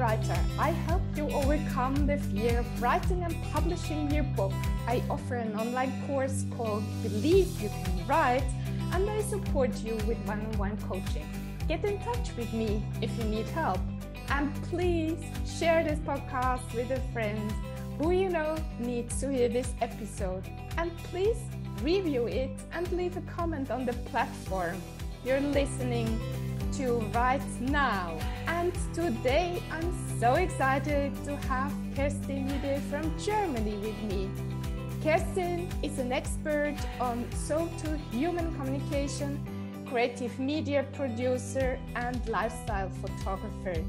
writer. I help you overcome the fear of writing and publishing your book. I offer an online course called Believe You Can Write, and I support you with one-on-one coaching. Get in touch with me if you need help. And please share this podcast with a friend who you know needs to hear this episode. And please review it and leave a comment on the platform you're listening to right now. And today I'm so excited to have Kerstin Ide from Germany with me. Kerstin is an expert on Soul2Human Communication, creative media producer, and lifestyle photographer.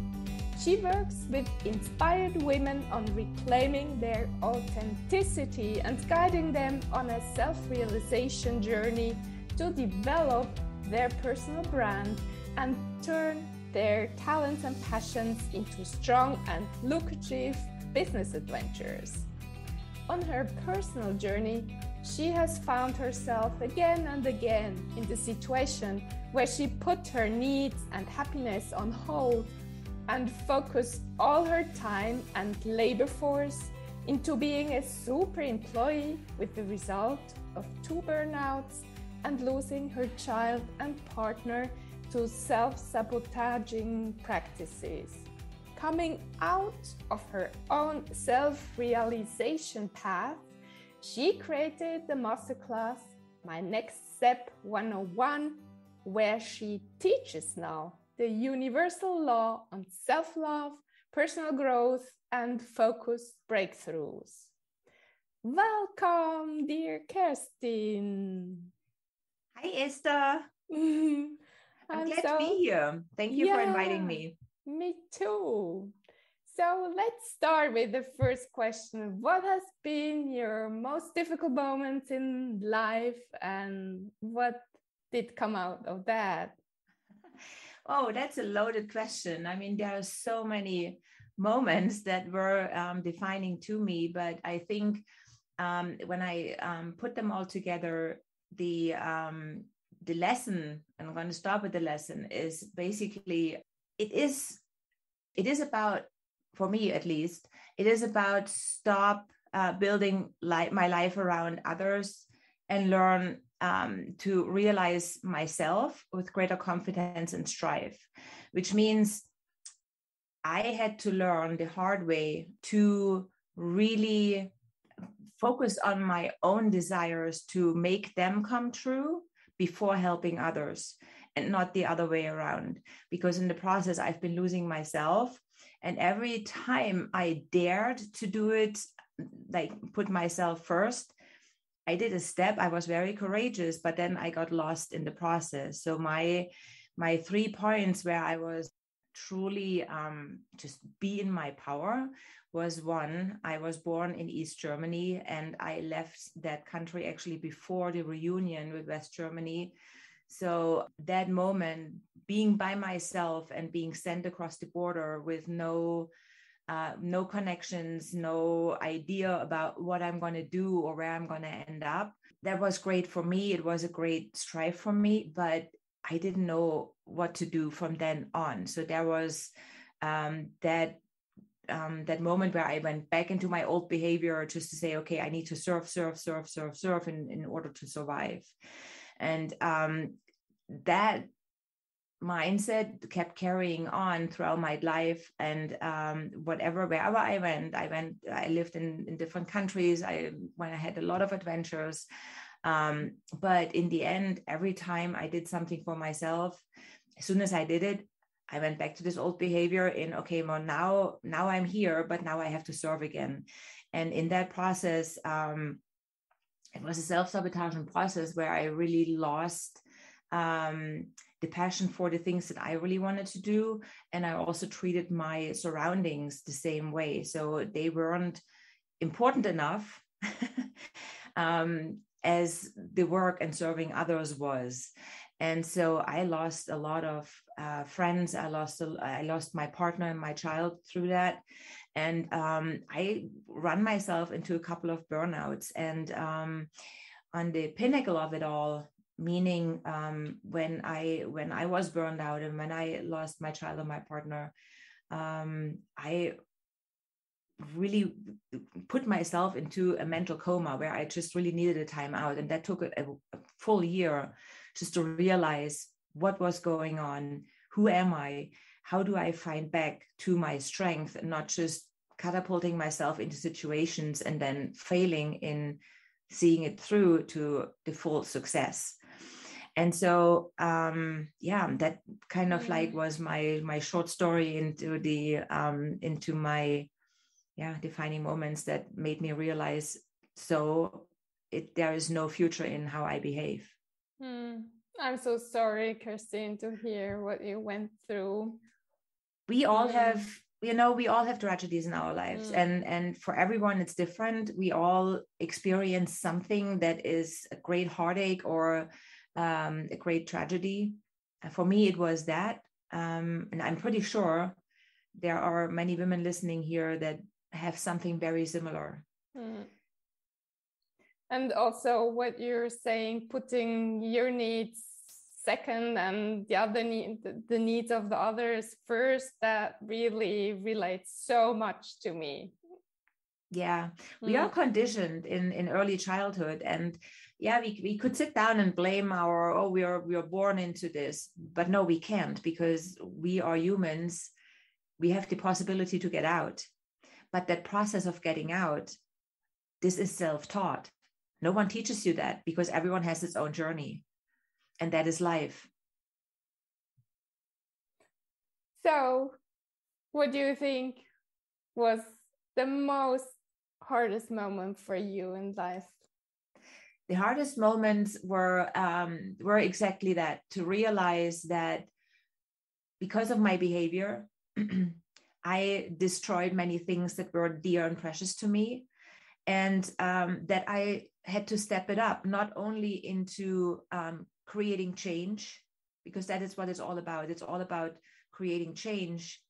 She works with inspired women on reclaiming their authenticity and guiding them on a self-realization journey to develop their personal brand and turn their talents and passions into strong and lucrative business adventures. On her personal journey, she has found herself again and again in the situation where she put her needs and happiness on hold and focused all her time and labor force into being a super employee, with the result of 2 burnouts and losing her child and partner to self-sabotaging practices. Coming out of her own self-realization path, she created the masterclass My Next Step 101, where she teaches now the universal law on self-love, personal growth, and focused breakthroughs. Welcome, dear Kerstin. Hi, Esther. I'm glad to be here. Thank you for inviting me. Me too. So let's start with the first question. What has been your most difficult moments in life, and what did come out of that? Oh, that's a loaded question. I mean, there are so many moments that were defining to me, but I think when I put them all together, the lesson, and I'm going to start with the lesson, is basically it is about, for me at least, it is about stop building my life around others and learn to realize myself with greater confidence and strive, which means I had to learn the hard way to really focus on my own desires to make them come true before helping others, and not the other way around. Because in the process, I've been losing myself. And every time I dared to do it, like put myself first, I did a step. I was very courageous, but then I got lost in the process. So my 3 points where I was truly just be in my power was: 1, I was born in East Germany, and I left that country actually before the reunion with West Germany. So that moment, being by myself and being sent across the border with no connections, no idea about what I'm going to do or where I'm going to end up, that was great for me. It was a great strive for me, but I didn't know what to do from then on. So there was that moment where I went back into my old behavior, just to say, okay, I need to serve in order to survive. And that mindset kept carrying on throughout my life. And wherever I went, I lived in different countries. When I had a lot of adventures. But in the end, every time I did something for myself, as soon as I did it, I went back to this old behavior okay, well, now I'm here, but now I have to serve again. And in that process, it was a self-sabotaging process where I really lost the passion for the things that I really wanted to do. And I also treated my surroundings the same way. So they weren't important enough as the work and serving others was. And so I lost a lot of friends. I lost my partner and my child through that. And I ran myself into a couple of burnouts. And on the pinnacle of it all, meaning when I was burned out and when I lost my child and my partner, I really put myself into a mental coma where I just really needed a time out. And that took a full year just to realize what was going on. Who am I? How do I find back to my strength and not just catapulting myself into situations and then failing in seeing it through to the full success. And so, that kind of like was my short story into my defining moments that made me realize there is no future in how I behave. I'm so sorry, Kerstin, to hear what you went through. We all have, we all have tragedies in our lives, and for everyone it's different. We all experience something that is a great heartache or a great tragedy. For me, it was that, and I'm pretty sure there are many women listening here that have something very similar. And also what you're saying, putting your needs second and the needs of the others first, that really relates so much to me. Yeah, we are conditioned in early childhood, and we could sit down and blame we are born into this, but no, we can't, because we are humans. We have the possibility to get out, but that process of getting out, this is self-taught. No one teaches you that, because everyone has its own journey, and that is life. So, what do you think was the most hardest moment for you in life? The hardest moments were exactly that, to realize that because of my behavior, I destroyed many things that were dear and precious to me, and that I had to step it up, not only into creating change, because that is what it's all about. It's all about creating change,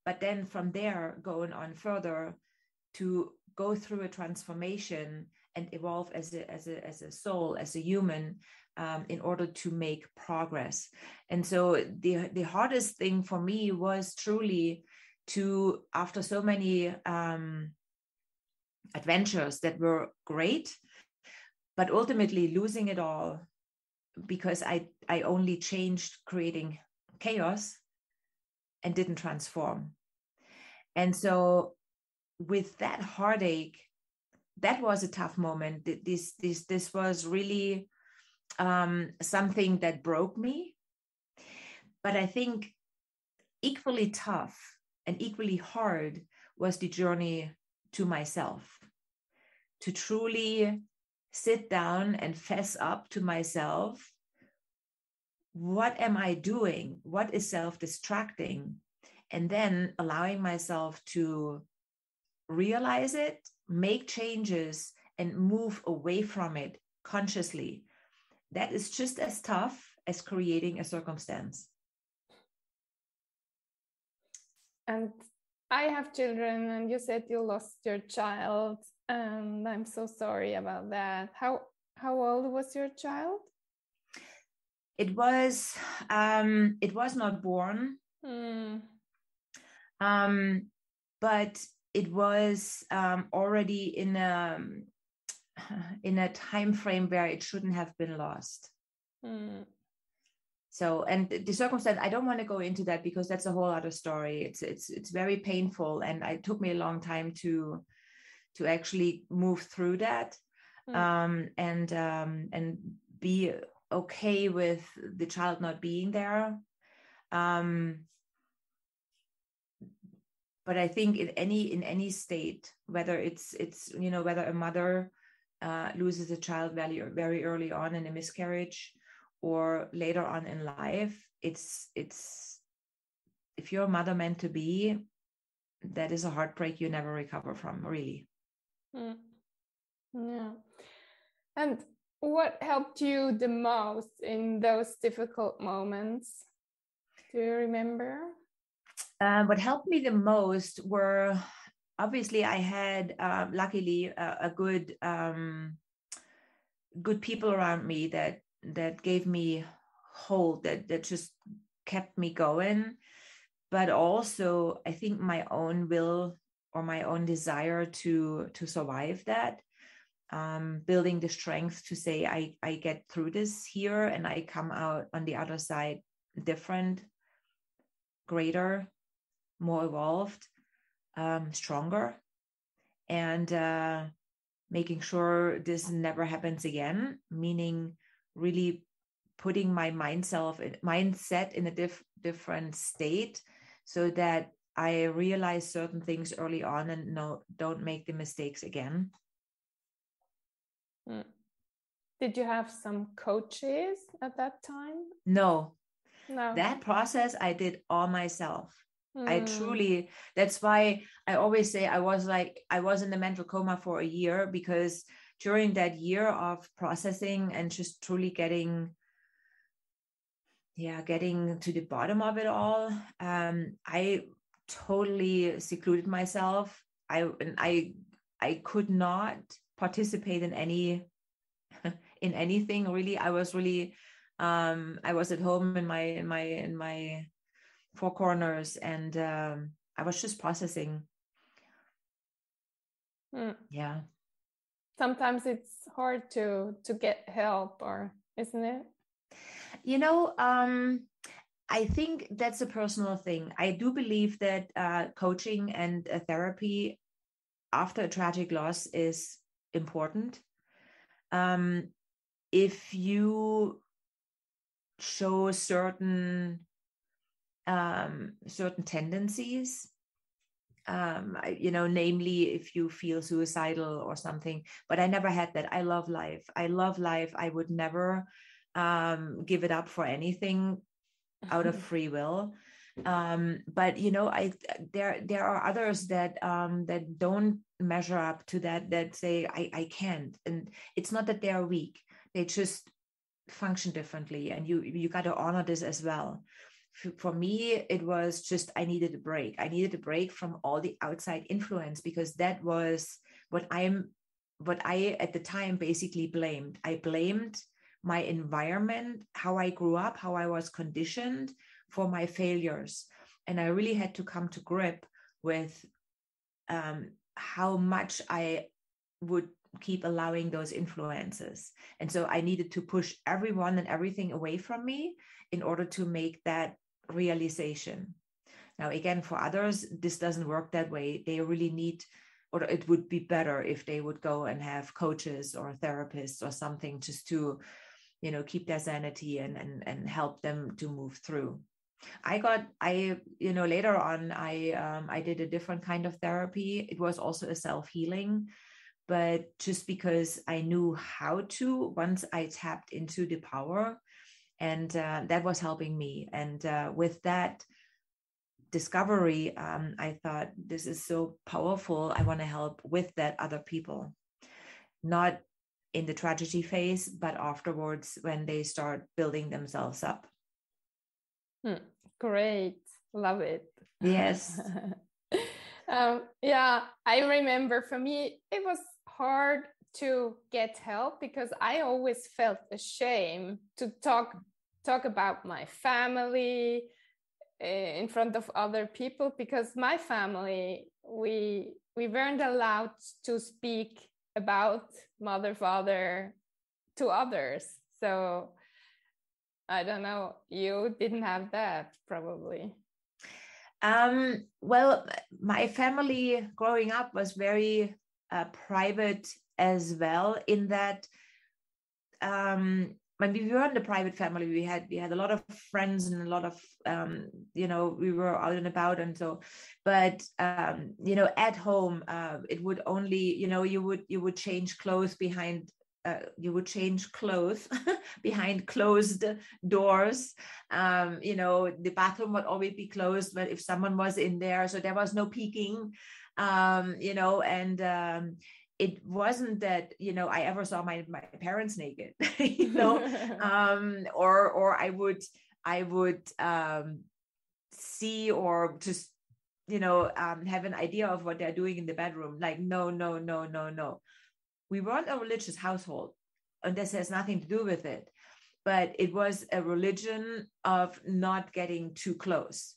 but then from there, going on further to go through a transformation and evolve as a soul, as a human, in order to make progress. And so the hardest thing for me was truly to, after so many adventures that were great, but ultimately losing it all, because I only changed, creating chaos, and didn't transform. And so with that heartache, that was a tough moment. This was really something that broke me. But I think equally tough and equally hard was the journey to myself, to truly sit down and fess up to myself. What am I doing? What is self-destructing? And then allowing myself to realize it, make changes, and move away from it consciously. That is just as tough as creating a circumstance. And I have children, and you said you lost your child, and I'm so sorry about that. How old was your child? It was not born, but it was already in a time frame where it shouldn't have been lost. So, and the circumstance, I don't want to go into that, because that's a whole other story. It's very painful, and it took me a long time to actually move through that, and be okay with the child not being there. But I think in any state, whether it's whether a mother loses a child very early on in a miscarriage, or later on in life, it's if you're a mother meant to be, that is a heartbreak you never recover from, really. Yeah. And what helped you the most in those difficult moments? Do you remember? What helped me the most were, obviously, I had luckily a good people around me that gave me hold, that just kept me going. but also I think my own will or my own desire to survive that, building the strength to say I get through this here and I come out on the other side different, greater, more evolved, stronger, and making sure this never happens again, meaning really putting my mindset in a different state so that I realize certain things early on and don't make the mistakes again. Did you have some coaches at that time? No. No. That process I did all myself. I truly, that's why I always say I was in the mental coma for a year, because during that year of processing and just truly getting to the bottom of it all, I totally secluded myself. I could not participate in anything really. I was really I was at home in my four corners, and I was just processing. Yeah. Sometimes it's hard to get help, or isn't it? I think that's a personal thing. I do believe that coaching and therapy after a tragic loss is important. If you show certain tendencies, namely if you feel suicidal or something, but I never had that. I love life. I would never give it up for anything out of free will. But there are others that don't measure up to that say I can't, and it's not that they are weak, they just function differently, and you got to honor this as well. For me, it was just I needed a break. I needed a break from all the outside influence, because that was what I at the time basically blamed. I blamed my environment, how I grew up, how I was conditioned, for my failures. And I really had to come to grip with how much I would keep allowing those influences. And so I needed to push everyone and everything away from me in order to make that realization. Now, again, for others, this doesn't work that way. They really need, or it would be better if they would go and have coaches or therapists or something just to, keep their sanity and help them to move through. Later on, I did a different kind of therapy. It was also a self-healing, but just because I knew how to, once I tapped into the power, and that was helping me. And with that discovery, I thought, this is so powerful. I want to help with that other people, not in the tragedy phase, but afterwards when they start building themselves up. Great. Love it. Yes. I remember for me, it was hard to get help because I always felt ashamed to talk about my family in front of other people, because my family, we weren't allowed to speak about mother, father to others. So I don't know, you didn't have that probably. Well, my family growing up was very private as well, in that when we were in the private family, we had a lot of friends and a lot of we were out and about, and so, but at home it would only, you would change clothes behind behind closed doors. The bathroom would always be closed, but if someone was in there, so there was no peeking, it wasn't that, I ever saw my parents naked, or I would see, or just, have an idea of what they're doing in the bedroom. Like, no. We weren't a religious household, and this has nothing to do with it, but it was a religion of not getting too close.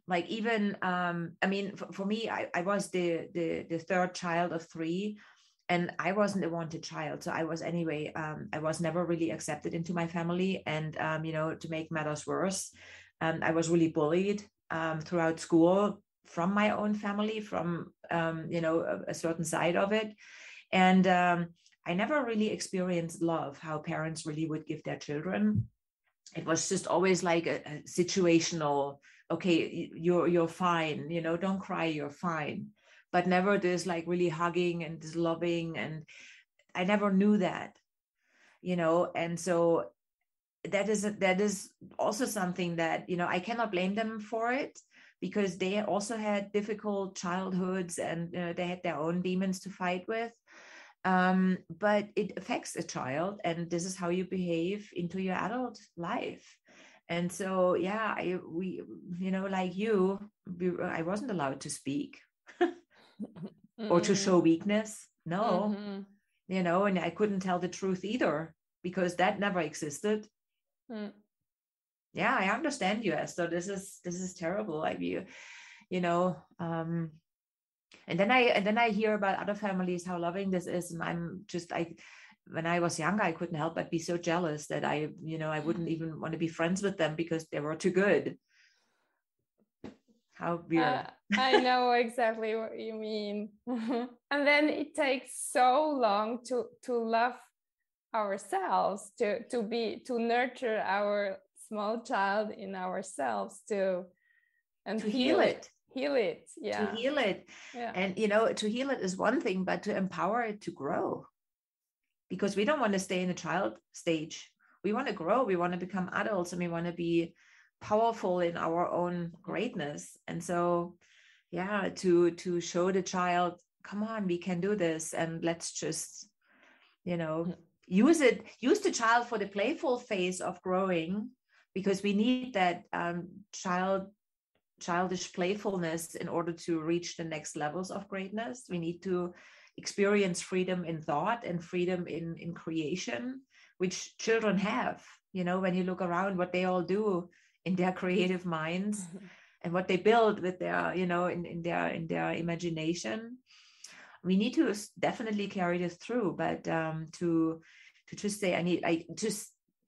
Like even, I mean, for me, I was the third child of three, and I wasn't a wanted child. So I was anyway, I was never really accepted into my family. And, to make matters worse, I was really bullied throughout school from my own family, from, a certain side of it. And I never really experienced love, how parents really would give their children. It was just always like a situational, okay, you're fine, don't cry, you're fine. But never this like really hugging and this loving. And I never knew that, and so that is also something that, I cannot blame them for it, because they also had difficult childhoods, and they had their own demons to fight with. But it affects a child, and this is how you behave into your adult life. And so, yeah, I wasn't allowed to speak or to show weakness. No, and I couldn't tell the truth either, because that never existed. Yeah, I understand you, Esther. This is terrible. Like and then I hear about other families, how loving this is, and I'm just when I was younger, I couldn't help but be so jealous that I wouldn't even want to be friends with them because they were too good. How weird. I know exactly what you mean. And then it takes so long to love ourselves, to nurture our small child in ourselves, and to heal it. Yeah. To heal it. Yeah. And to heal it is one thing, but to empower it to grow. Because we don't want to stay in the child stage. We want to grow, we want to become adults, and we want to be powerful in our own greatness. And so, yeah, to show the child, come on, we can do this, and let's just, use the child for the playful phase of growing, because we need that childish playfulness in order to reach the next levels of greatness. We need to experience freedom in thought and freedom in creation, which children have. When you look around what they all do in their creative minds and what they build with their, in their imagination. We need to definitely carry this through, but to just say,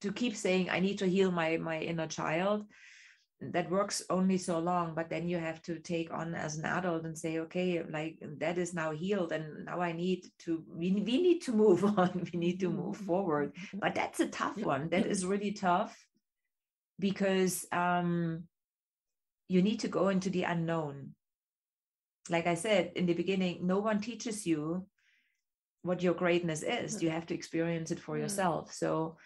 to keep saying, I need to heal my inner child, that works only so long. But then you have to take on as an adult and say, okay, like that is now healed, and now we need to move on. We need to move forward. But that's a tough one. That is really tough, because you need to go into the unknown. Like I said in the beginning, no one teaches you what your greatness is. You have to experience it for yourself. So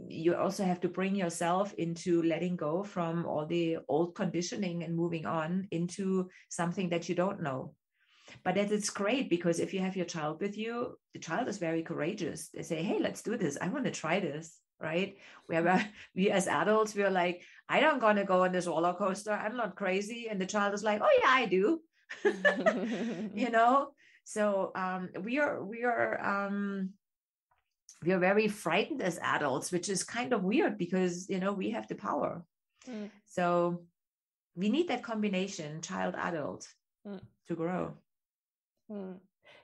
you also have to bring yourself into letting go from all the old conditioning and moving on into something that you don't know. But that it's great, because if you have your child with you, the child is very courageous. They say, hey, let's do this. I want to try this, right? We as adults, we're like, I don't want to go on this roller coaster. I'm not crazy. And the child is like, oh yeah, I do. So we are very frightened as adults, which is kind of weird, because we have the power. So we need that combination, child adult, to grow.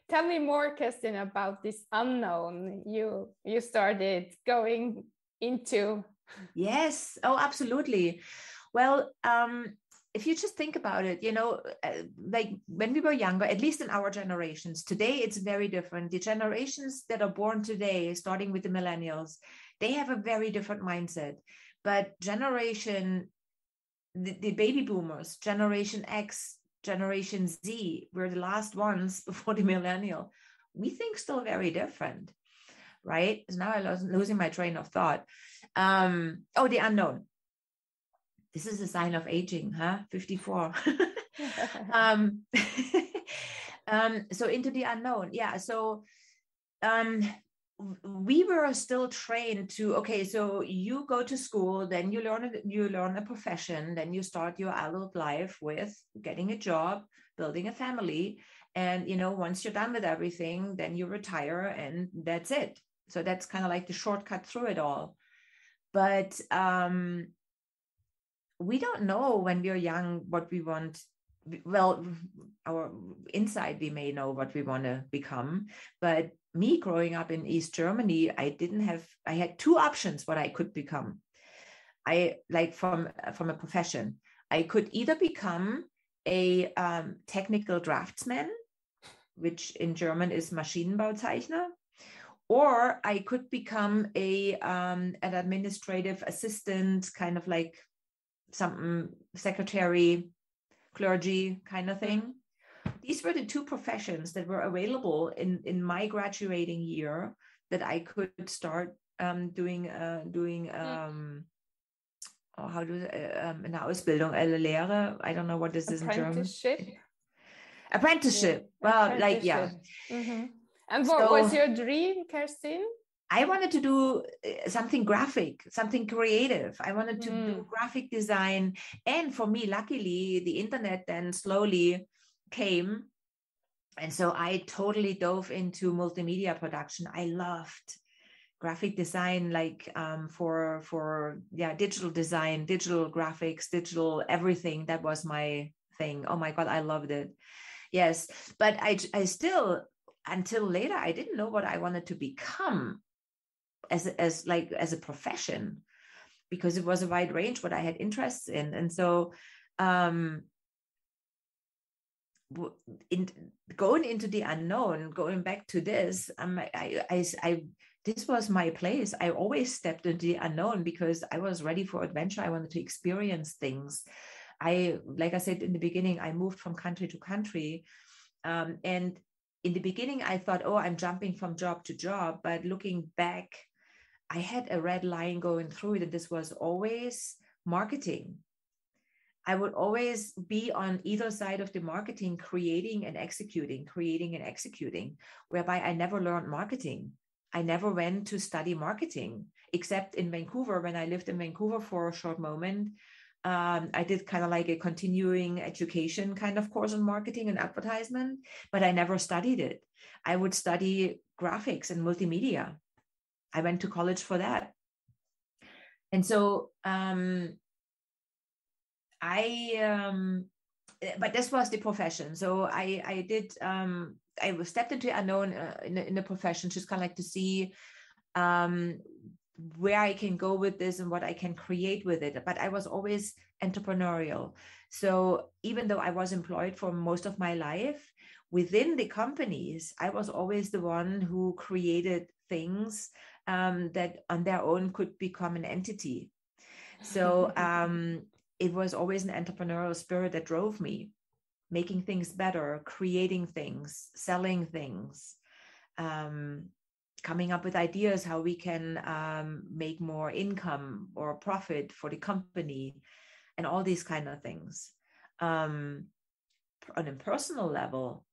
Tell me more, Kerstin, about this unknown you started going into. Yes. Oh, absolutely. Well, if you just think about it, like when we were younger, at least in our generations, today it's very different. The generations that are born today, starting with the millennials, they have a very different mindset. But the baby boomers, Generation X, Generation Z, we're the last ones before the millennial. We think still very different, right? So now I'm losing my train of thought. The unknown. This is a sign of aging, huh? 54. So into the unknown. Yeah. So we were still trained to, okay, so you go to school, then you learn a profession, then you start your adult life with getting a job, building a family. And, once you're done with everything, then you retire, and that's it. So that's kind of like the shortcut through it all. But we don't know when we're young what we want. Well, our inside, we may know what we want to become, but me growing up in East Germany, I had two options what I could become. I like from a profession, I could either become a technical draftsman, which in German is Maschinenbauzeichner, or I could become an administrative assistant, kind of like something secretary, clergy kind of thing. These were the two professions that were available in my graduating year that I could start doing eine Ausbildung, eine Lehre. I don't know what this is in German. Apprenticeship. Yeah. Well, like, yeah. Mm-hmm. And what was your dream, Kerstin? I wanted to do something graphic, something creative. I wanted to do graphic design. And for me, luckily, the internet then slowly came. And so I totally dove into multimedia production. I loved graphic design, like for digital design, digital graphics, digital everything. That was my thing. Oh my God, I loved it. Yes. But I still, until later, I didn't know what I wanted to become as a profession, because it was a wide range what I had interests in. And so going into the unknown, going back to this, this was my place. I always stepped into the unknown because I was ready for adventure. I wanted to experience things. Like I said in the beginning, I moved from country to country. And in the beginning, I thought, oh, I'm jumping from job to job. But looking back, I had a red line going through it, and this was always marketing. I would always be on either side of the marketing, creating and executing, whereby I never learned marketing. I never went to study marketing, except in Vancouver. When I lived in Vancouver for a short moment, I did kind of like a continuing education kind of course on marketing and advertisement, but I never studied it. I would study graphics and multimedia. I went to college for that. And so but this was the profession. So I stepped into unknown in the profession, just kind of like to see where I can go with this and what I can create with it. But I was always entrepreneurial. So even though I was employed for most of my life, within the companies, I was always the one who created things that on their own could become an entity. So it was always an entrepreneurial spirit that drove me, making things better, creating things, selling things, coming up with ideas how we can make more income or profit for the company, and all these kind of things. On a personal level,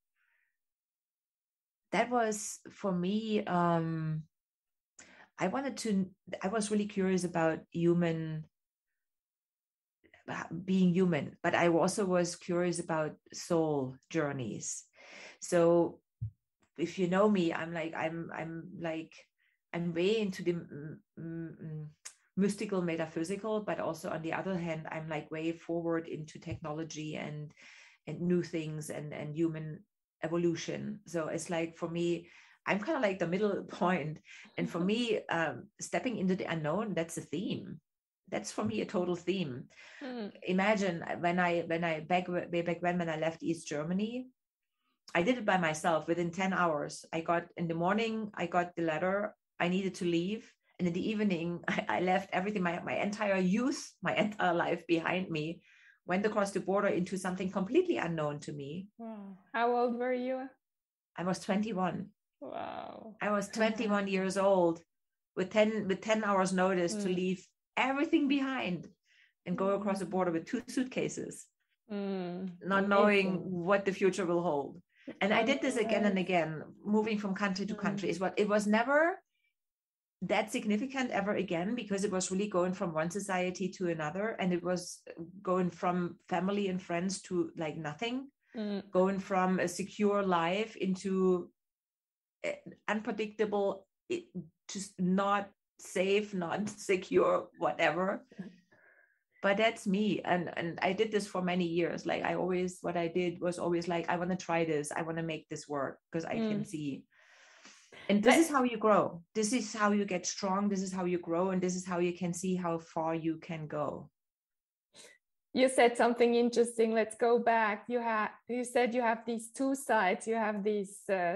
that was for me, I was really curious about being human, but I also was curious about soul journeys. So if you know me, I'm way into the mystical, metaphysical, but also on the other hand, I'm like way forward into technology and new things and human evolution. So it's like, for me, I'm kind of like the middle point. And for me, stepping into the unknown, that's a theme. That's for me a total theme. Imagine when I back when I left East Germany, I did it by myself. Within 10 hours, in the morning, I got the letter I needed to leave. And in the evening, I left everything, my entire youth, my entire life behind me, went across the border into something completely unknown to me. Wow. How old were you? I was 21. Wow. I was 21 years old with 10 hours notice to leave everything behind and go across the border with 2 suitcases, not knowing what the future will hold. And I did this again and again, moving from country to country. It was never that significant ever again, because it was really going from one society to another, and it was going from family and friends to like nothing, going from a secure life into unpredictable, just not safe, not secure, whatever. but that's me. And I did this for many years. Like what I did was always like, I want to try this. I want to make this work because I can see. And this is how you grow. This is how you get strong. This is how you grow. And this is how you can see how far you can go. You said something interesting. Let's go back. You said you have these two sides. You have this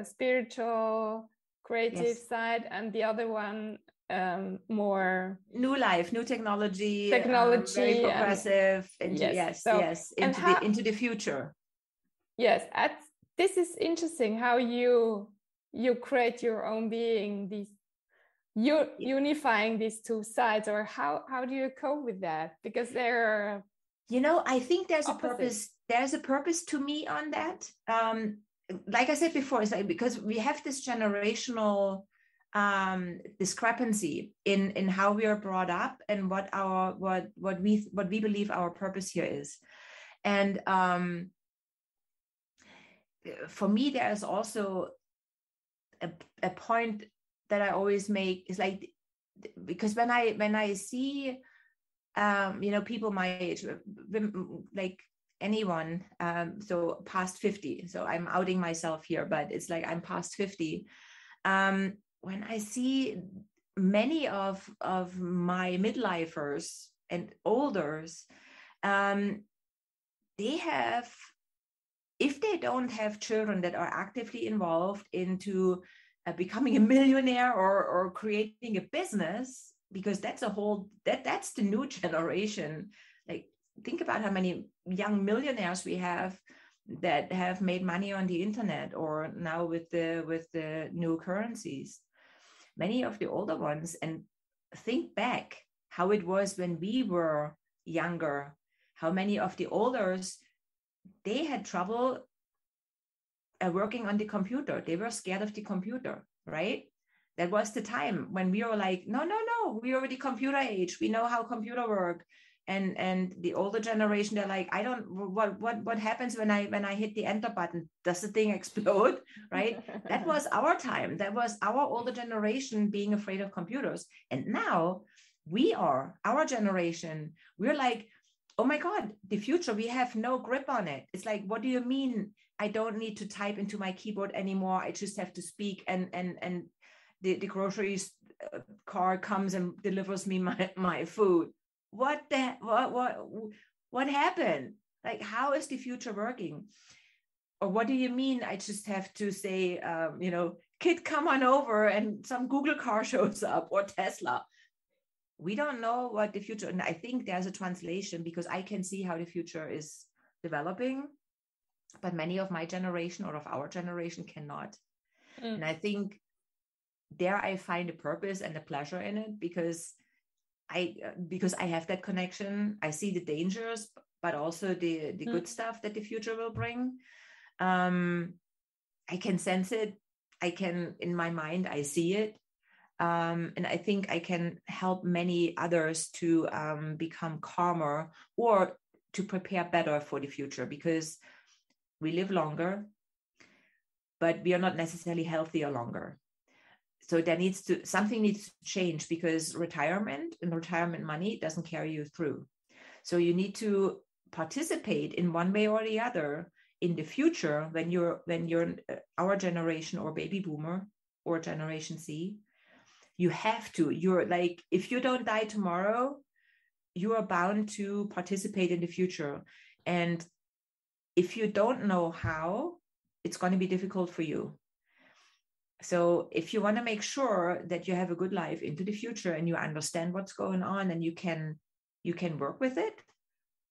spiritual, creative side, and the other one more new life, new technology, very progressive. Into the future. Yes, this is interesting. How you create your own being. You're unifying these two sides, or how do you cope with that? Because they're, I think there's opposite. A purpose. There's a purpose to me on that. Like I said before, it's like because we have this generational discrepancy in how we are brought up and what we believe our purpose here is. And for me, there's also a point that I always make is like, because when I see people my age, like anyone, so past 50, so I'm outing myself here, but it's like I'm past 50. When I see many of my midlifers and olders, they have, if they don't have children that are actively involved into becoming a millionaire or creating a business, because that's that's the new generation. Like, think about how many young millionaires we have that have made money on the internet, or now with the new currencies. Many of the older ones, and think back how it was when we were younger, how many of the olders, they had trouble working on the computer. They were scared of the computer, right? That was the time when we were like, no, we already computer age. We know how computer work. And the older generation, they're like, I don't, what happens when I hit the enter button? Does the thing explode? Right? That was our time. That was our older generation being afraid of computers. And now our generation, we're like, oh my God, the future, we have no grip on it. It's like, what do you mean? I don't need to type into my keyboard anymore. I just have to speak, and the groceries car comes and delivers me my food. What happened? Like, how is the future working? Or what do you mean? I just have to say, kid, come on over, and some Google car shows up, or Tesla. We don't know what the future, and I think there's a translation, because I can see how the future is developing, but many of my generation or of our generation cannot. And I think there I find a purpose and a pleasure in it, because I have that connection. I see the dangers, but also the good stuff that the future will bring. I can sense it. In my mind, I see it. And I think I can help many others to become calmer, or to prepare better for the future, because we live longer, but we are not necessarily healthier longer. So something needs to change, because retirement money doesn't carry you through. So you need to participate in one way or the other in the future when you're our generation, or baby boomer, or Generation Z. You have to. You're like, if you don't die tomorrow, you are bound to participate in the future. And if you don't know how, it's going to be difficult for you. So if you want to make sure that you have a good life into the future, and you understand what's going on, and you can work with it,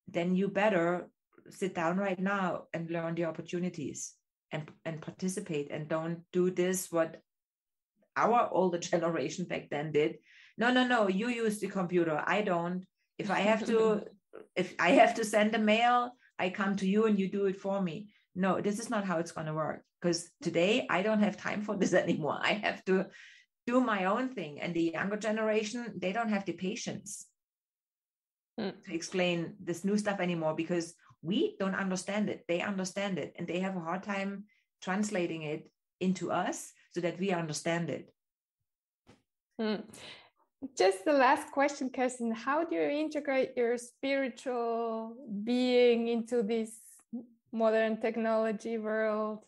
then you better sit down right now and learn the opportunities and participate, and don't do this what our older generation back then did. No, you use the computer. I don't. If I have to send a mail, I come to you and you do it for me. No, this is not how it's going to work, because today I don't have time for this anymore. I have to do my own thing. And the younger generation, they don't have the patience to explain this new stuff anymore, because we don't understand it. They understand it, and they have a hard time translating it into us so that we understand it. Just the last question, Kerstin. How do you integrate your spiritual being into this modern technology world?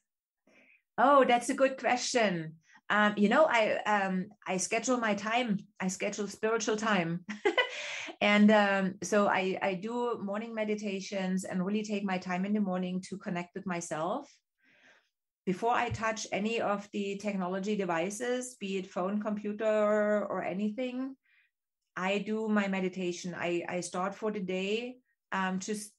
Oh, that's a good question. I schedule my time. I schedule spiritual time. And so I do morning meditations and really take my time in the morning to connect with myself. Before I touch any of the technology devices, be it phone, computer, or anything, I do my meditation. I start for the day just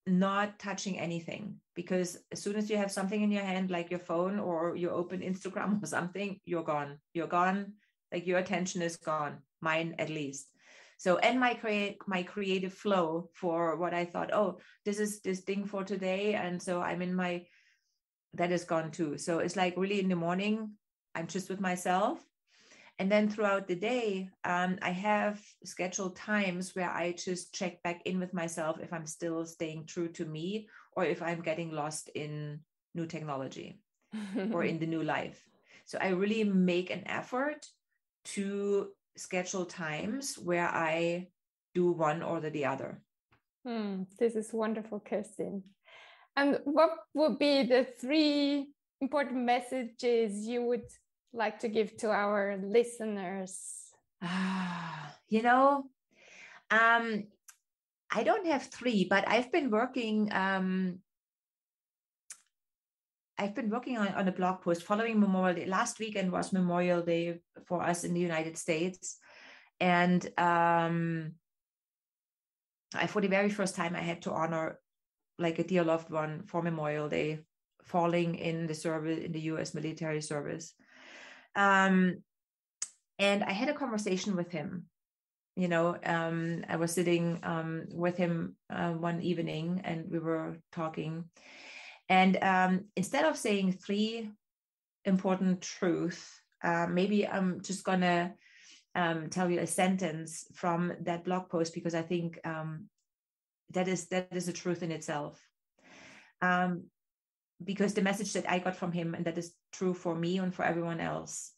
not touching anything, because as soon as you have something in your hand, like your phone, or you open Instagram or something, you're gone. You're gone. Like your attention is gone. Mine, at least. So, and my creative flow for what I thought, oh, this is this thing for today. And so I'm in my, that is gone too. So it's like really in the morning, I'm just with myself. And then throughout the day, I have scheduled times where I just check back in with myself if I'm still staying true to me, or if I'm getting lost in new technology or in the new life. So I really make an effort to schedule times where I do one or the other. This is wonderful, Kerstin. And what would be the 3 important messages you would like to give to our listeners? I don't have 3, but I've been working on a blog post following Memorial Day. Last weekend was Memorial Day for us in the United States. And for the very first time, I had to honor like a dear loved one for Memorial Day, falling in the service, in the US military service. And I had a conversation with him. I was sitting with him one evening, and we were talking. And instead of saying 3 important truths, maybe I'm just gonna tell you a sentence from that blog post, because I think that is a truth in itself. Because the message that I got from him, and that is true for me and for everyone else,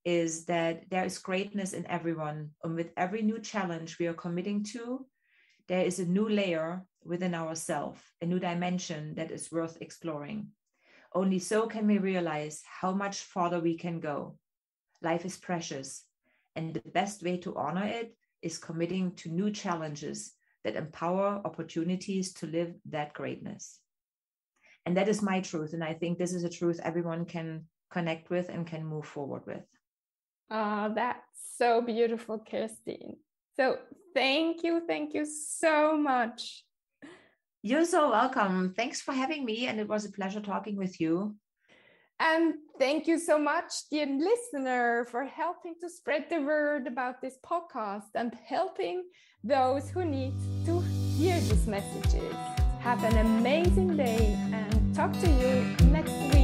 is that there is greatness in everyone. And with every new challenge we are committing to, there is a new layer within ourselves, a new dimension that is worth exploring. Only so can we realize how much farther we can go. Life is precious, and the best way to honor it is committing to new challenges that empower opportunities to live that greatness. And that is my truth. And I think this is a truth everyone can connect with and can move forward with. Oh, that's so beautiful, Kerstin. So thank you so much. You're so welcome. Thanks for having me. And it was a pleasure talking with you. And thank you so much, dear listener, for helping to spread the word about this podcast and helping those who need to hear these messages. Have an amazing day, and talk to you next week.